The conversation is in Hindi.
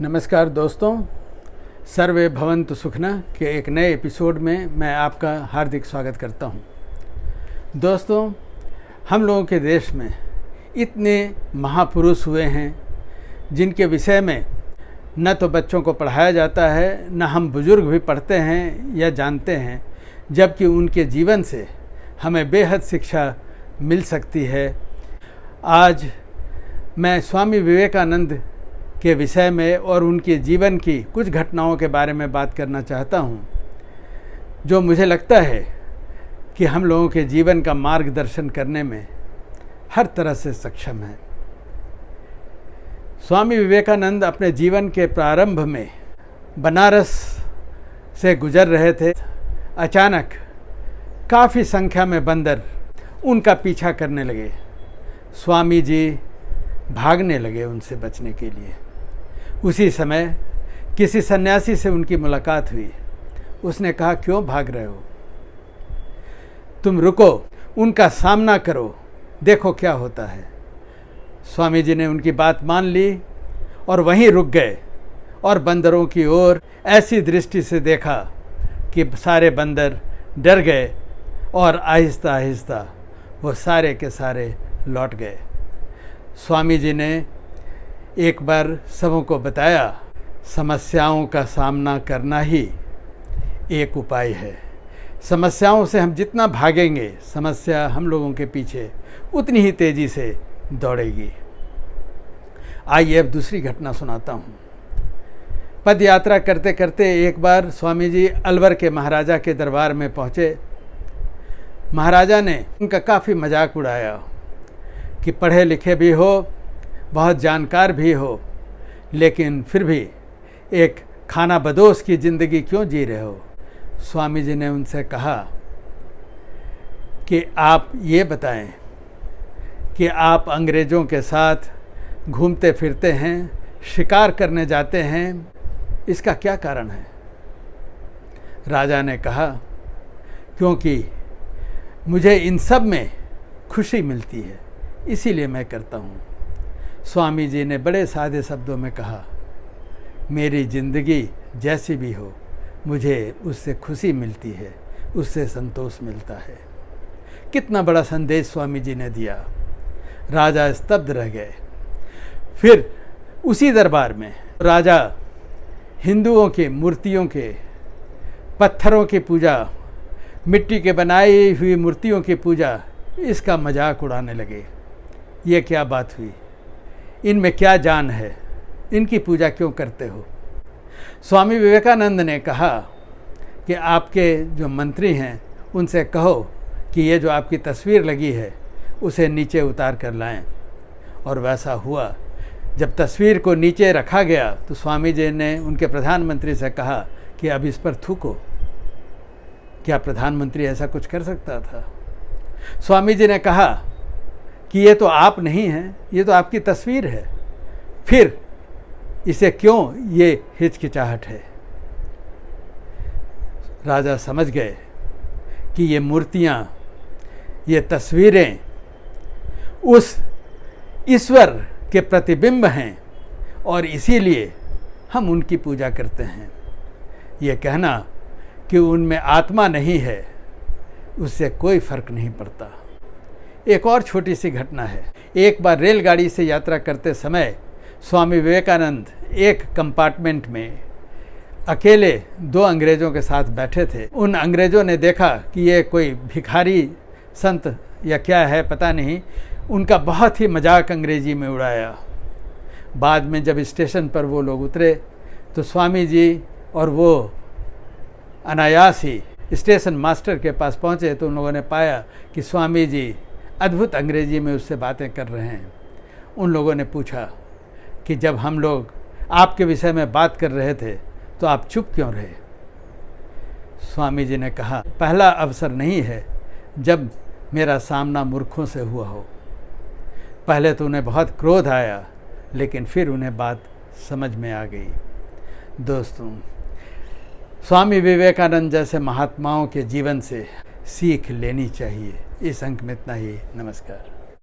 नमस्कार दोस्तों, सर्वे भवन्तु सुखिनः के एक नए एपिसोड में मैं आपका हार्दिक स्वागत करता हूं। दोस्तों, हम लोगों के देश में इतने महापुरुष हुए हैं जिनके विषय में न तो बच्चों को पढ़ाया जाता है, न हम बुजुर्ग भी पढ़ते हैं या जानते हैं, जबकि उनके जीवन से हमें बेहद शिक्षा मिल सकती है। आज मैं स्वामी विवेकानंद के विषय में और उनके जीवन की कुछ घटनाओं के बारे में बात करना चाहता हूं, जो मुझे लगता है कि हम लोगों के जीवन का मार्गदर्शन करने में हर तरह से सक्षम है। स्वामी विवेकानंद अपने जीवन के प्रारंभ में बनारस से गुजर रहे थे। अचानक काफ़ी संख्या में बंदर उनका पीछा करने लगे। स्वामी जी भागने लगे उनसे बचने के लिए। उसी समय किसी सन्यासी से उनकी मुलाकात हुई। उसने कहा, क्यों भाग रहे हो? तुम रुको, उनका सामना करो, देखो क्या होता है। स्वामी जी ने उनकी बात मान ली और वहीं रुक गए और बंदरों की ओर ऐसी दृष्टि से देखा कि सारे बंदर डर गए और आहिस्ता आहिस्ता वो सारे के सारे लौट गए। स्वामी जी ने एक बार सबों को बताया, समस्याओं का सामना करना ही एक उपाय है। समस्याओं से हम जितना भागेंगे, समस्या हम लोगों के पीछे उतनी ही तेज़ी से दौड़ेगी। आइए अब दूसरी घटना सुनाता हूँ। पद यात्रा करते करते एक बार स्वामी जी अलवर के महाराजा के दरबार में पहुँचे। महाराजा ने उनका काफ़ी मजाक उड़ाया कि पढ़े लिखे भी हो, बहुत जानकार भी हो, लेकिन फिर भी एक खाना बदोश की ज़िंदगी क्यों जी रहे हो। स्वामी जी ने उनसे कहा कि आप ये बताएं कि आप अंग्रेज़ों के साथ घूमते फिरते हैं, शिकार करने जाते हैं, इसका क्या कारण है? राजा ने कहा, क्योंकि मुझे इन सब में खुशी मिलती है, इसीलिए मैं करता हूँ। स्वामी जी ने बड़े सादे शब्दों में कहा, मेरी ज़िंदगी जैसी भी हो, मुझे उससे खुशी मिलती है, उससे संतोष मिलता है। कितना बड़ा संदेश स्वामी जी ने दिया। राजा स्तब्ध रह गए। फिर उसी दरबार में राजा हिंदुओं के मूर्तियों के, पत्थरों की पूजा, मिट्टी के बनाई हुई मूर्तियों की पूजा, इसका मजाक उड़ाने लगे। ये क्या बात हुई? इनमें क्या जान है? इनकी पूजा क्यों करते हो? स्वामी विवेकानंद ने कहा कि आपके जो मंत्री हैं उनसे कहो कि ये जो आपकी तस्वीर लगी है उसे नीचे उतार कर लाएं। और वैसा हुआ। जब तस्वीर को नीचे रखा गया तो स्वामी जी ने उनके प्रधानमंत्री से कहा कि अब इस पर थूको। क्या प्रधानमंत्री ऐसा कुछ कर सकता था? स्वामी जी ने कहा कि ये तो आप नहीं हैं, ये तो आपकी तस्वीर है, फिर इसे क्यों ये हिचकिचाहट है? राजा समझ गए कि ये मूर्तियाँ, ये तस्वीरें उस ईश्वर के प्रतिबिंब हैं और इसीलिए हम उनकी पूजा करते हैं। ये कहना कि उनमें आत्मा नहीं है, उससे कोई फर्क नहीं पड़ता। एक और छोटी सी घटना है। एक बार रेलगाड़ी से यात्रा करते समय स्वामी विवेकानंद एक कंपार्टमेंट में अकेले दो अंग्रेज़ों के साथ बैठे थे। उन अंग्रेज़ों ने देखा कि ये कोई भिखारी संत या क्या है पता नहीं, उनका बहुत ही मजाक अंग्रेज़ी में उड़ाया। बाद में जब स्टेशन पर वो लोग उतरे तो स्वामी जी और वो अनायास ही स्टेशन मास्टर के पास पहुँचे तो उन लोगों ने पाया कि स्वामी जी अद्भुत अंग्रेजी में उससे बातें कर रहे हैं। उन लोगों ने पूछा कि जब हम लोग आपके विषय में बात कर रहे थे तो आप चुप क्यों रहे? स्वामी जी ने कहा, पहला अवसर नहीं है जब मेरा सामना मूर्खों से हुआ हो। पहले तो उन्हें बहुत क्रोध आया, लेकिन फिर उन्हें बात समझ में आ गई। दोस्तों, स्वामी विवेकानंद जैसे महात्माओं के जीवन से सीख लेनी चाहिए। इस अंक में इतना ही। नमस्कार।